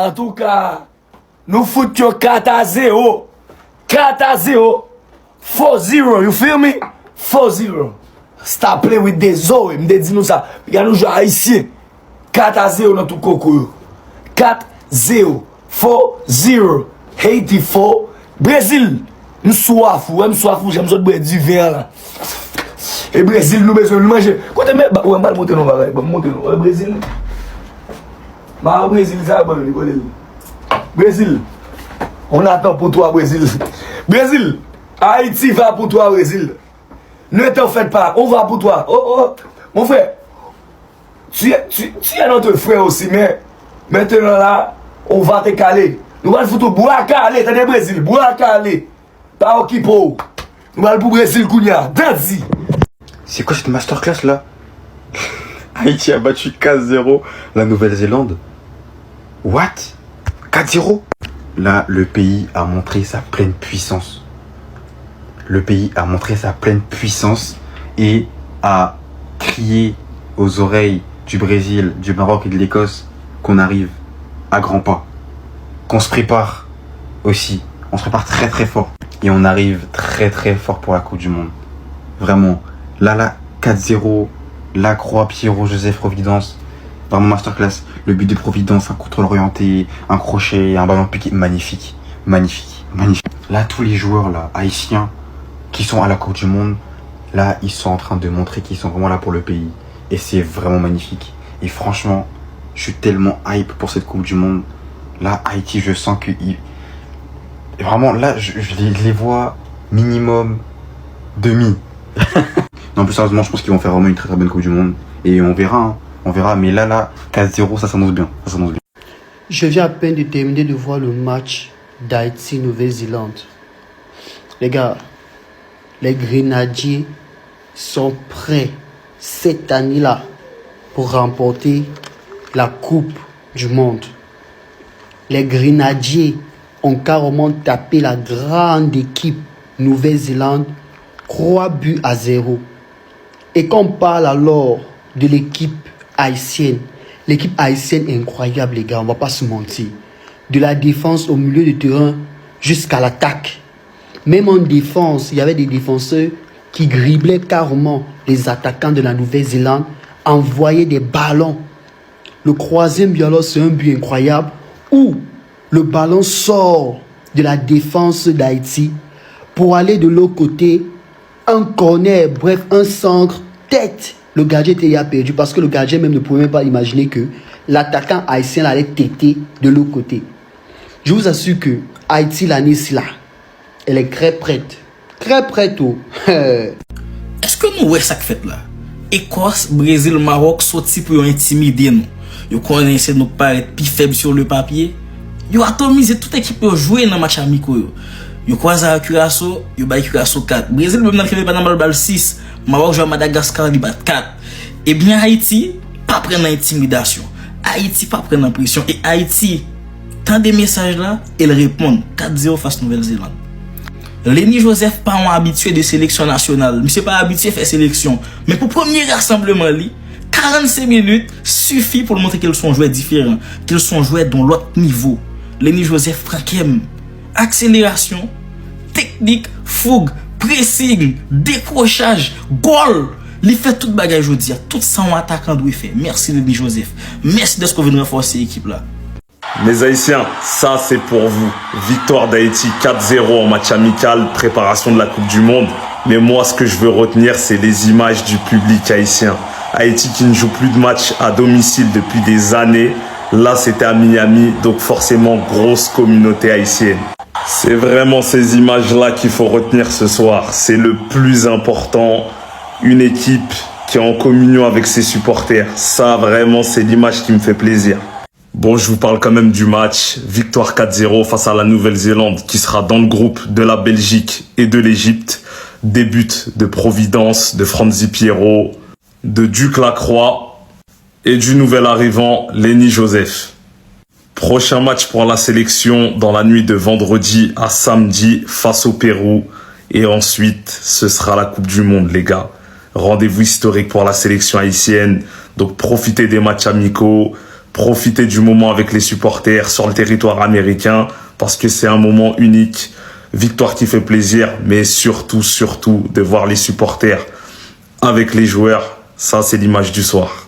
En tout cas, nous foutons 4-0. 4-0. 4-0, you feel me? 4-0. Stop playing with the zo. Je me dis nous ça. Regarde nous jouer haïtien. 4-0 dans tout coco. 4-0. 4-0. Haiti 4. Brésil. Nous soifou. J'aime ça de du vin là. Et Brésil, nous besoin de manger. Quand tu mets. Ouais, mal monter nos bagages. Monter nos. Brésil. Bah, Brésil, ça va. Brésil. On attend pour toi, Brésil. Brésil. Haïti va pour toi, Brésil. Ne t'en faites pas. On va pour toi. Oh, mon frère. Tu es notre frère aussi, mais maintenant là, on va te caler. Nous allons foutre bois caler. T'as des Brésil. Bois caler. Pas au kipo. Nous allons pour Brésil, Kounia. Danzi. C'est quoi cette masterclass là? Haïti a battu 4-0 la Nouvelle-Zélande. What? 4-0? Là, le pays a montré sa pleine puissance. Le pays a montré sa pleine puissance et a crié aux oreilles du Brésil, du Maroc et de l'Écosse qu'on arrive à grands pas. Qu'on se prépare aussi. On se prépare très très fort. Et on arrive très très fort pour la Coupe du Monde. Vraiment. Là, 4-0. Lacroix, Pierrot, Joseph, Providence. Vraiment masterclass. Le but de Providence, un contrôle orienté, un crochet, un ballon piqué. Magnifique. Magnifique. Magnifique. Là, tous les joueurs là, haïtiens qui sont à la Coupe du Monde, là, ils sont en train de montrer qu'ils sont vraiment là pour le pays. Et c'est vraiment magnifique. Et franchement, je suis tellement hype pour cette Coupe du Monde. Là, Haïti, je sens que... Vraiment, là, je les vois minimum demi. Non, plus sérieusement, je pense qu'ils vont faire vraiment une très très bonne Coupe du Monde. Et on verra, hein. On verra. Mais là, 4-0, ça s'annonce bien. Ça s'annonce bien. Je viens à peine de terminer de voir le match d'Haïti-Nouvelle-Zélande. Les gars, les Grenadiers sont prêts cette année-là pour remporter la Coupe du Monde. Les Grenadiers ont carrément tapé la grande équipe Nouvelle-Zélande 3-0. Et quand on parle alors de l'équipe haïtienne est incroyable les gars, on va pas se mentir. De la défense au milieu de terrain jusqu'à l'attaque. Même en défense, il y avait des défenseurs qui driblaient carrément les attaquants de la Nouvelle-Zélande, envoyaient des ballons. Le troisième but alors, c'est un but incroyable où le ballon sort de la défense d'Haïti pour aller de l'autre côté, un corner, bref, un centre, tête. Le gardien était perdu parce que le gardien même ne pouvait même pas imaginer que l'attaquant haïtien allait têter de l'autre côté. Je vous assure que Haïti, l'année, c'est là. Elle est très prête. Très prête. Oh. Est-ce que nous, ouais, ça fait là? Écosse, Brésil, Maroc, sorti pour intimider nous. Vous connaissez nous paraître plus faible sur le papier. Vous atomisez toute équipe pour jouer dans le match amical. Vous croisez à Curaçao, vous battez Curaçao 4. Brésil, même n'arrive pas dans le bal 6. Maroc joue à Madagascar, il bat 4. Et bien Haïti, pas prendre l'intimidation. Haïti, pas prendre la pression. Et Haïti, tant des messages là, ils répondent 4-0 face Nouvelle-Zélande. Lenny Joseph, pas un habitué de sélection nationale. Monsieur pas habitué à faire sélection. Mais pour premier rassemblement, 45 minutes suffit pour montrer qu'ils sont joueurs différents. Qu'ils sont joueurs dans l'autre niveau. Lenny Joseph, Frankem, accélération, technique, fougue, pressing, décrochage, goal. Il fait tout bagage aujourd'hui. Tout ça en attaquant doit faire. Merci Lenny Joseph. Merci de ce que vous venez renforcer l'équipe là. Mes Haïtiens, ça c'est pour vous. Victoire d'Haïti 4-0 en match amical, préparation de la Coupe du Monde. Mais moi, ce que je veux retenir, c'est les images du public haïtien. Haïti qui ne joue plus de match à domicile depuis des années. Là, c'était à Miami, donc forcément, grosse communauté haïtienne. C'est vraiment ces images-là qu'il faut retenir ce soir. C'est le plus important. Une équipe qui est en communion avec ses supporters. Ça, vraiment, c'est l'image qui me fait plaisir. Bon, je vous parle quand même du match. Victoire 4-0 face à la Nouvelle-Zélande qui sera dans le groupe de la Belgique et de l'Égypte. Des buts de Providence, de Franzi Pierrot, de Duc Lacroix et du nouvel arrivant Lenny Joseph. Prochain match pour la sélection dans la nuit de vendredi à samedi face au Pérou. Et ensuite, ce sera la Coupe du Monde, les gars. Rendez-vous historique pour la sélection haïtienne. Donc profitez des matchs amicaux. profiter du moment avec les supporters sur le territoire américain parce que c'est un moment unique. Victoire qui fait plaisir, mais surtout de voir les supporters avec les joueurs. Ça, c'est l'image du soir.